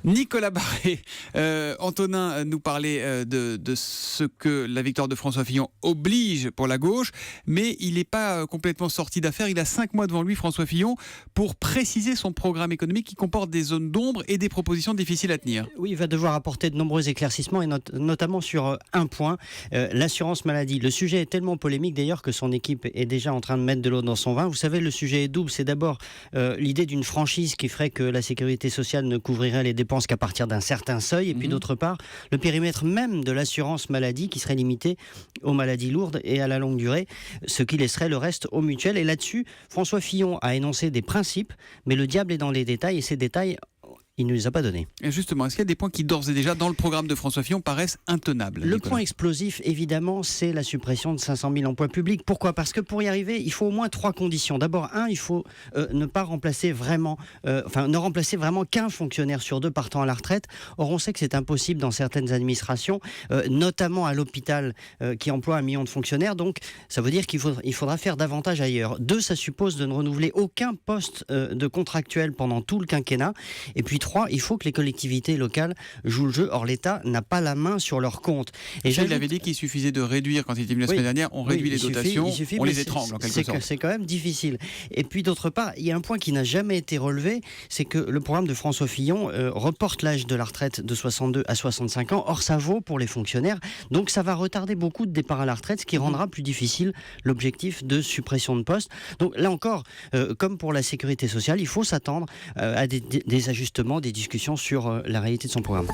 Nicolas Barré, Antonin nous parlait de ce que la victoire de François Fillon oblige pour la gauche, mais il n'est pas complètement sorti d'affaire. Il a 5 mois devant lui, François Fillon, pour préciser son programme économique qui comporte des zones d'ombre et des propositions difficiles à tenir. Oui, il va devoir apporter de nombreux éclaircissements, et notamment sur un point, l'assurance maladie. Le sujet est tellement polémique d'ailleurs que son équipe est déjà en train de mettre de l'eau dans son vin. Vous savez, le sujet est double. C'est d'abord l'idée d'une franchise qui ferait que la sécurité sociale ne couvrirait les dépenses qu'à partir d'un certain seuil, et puis d'autre part, le périmètre même de l'assurance maladie qui serait limité aux maladies lourdes et à la longue durée, ce qui laisserait le reste aux mutuelles. Et là-dessus, François Fillon a énoncé des principes, mais le diable est dans les détails, et ces détails, il ne les a pas donnés. Et justement, est-ce qu'il y a des points qui d'ores et déjà dans le programme de François Fillon paraissent intenables? Le point explosif, évidemment, c'est la suppression de 500 000 emplois publics. Pourquoi ? Parce que pour y arriver, il faut au moins 3 conditions. D'abord, il faut ne remplacer vraiment qu'un fonctionnaire sur 2 partant à la retraite. Or, on sait que c'est impossible dans certaines administrations, notamment à l'hôpital qui emploie 1 million de fonctionnaires. Donc, ça veut dire qu'il faudra faire davantage ailleurs. 2, ça suppose de ne renouveler aucun poste de contractuel pendant tout le quinquennat. Et puis 3, il faut que les collectivités locales jouent le jeu. Or, l'État n'a pas la main sur leurs comptes. Et il avait dit qu'il suffisait de réduire, quand il était venu la semaine dernière, on réduit les dotations, on les étrangle en quelque sorte. C'est quand même difficile. Et puis d'autre part, il y a un point qui n'a jamais été relevé, c'est que le programme de François Fillon reporte l'âge de la retraite de 62 à 65 ans. Or, ça vaut pour les fonctionnaires. Donc, ça va retarder beaucoup de départs à la retraite, ce qui rendra plus difficile l'objectif de suppression de postes. Donc, là encore, comme pour la sécurité sociale, il faut s'attendre à des ajustements, des discussions sur la réalité de son programme.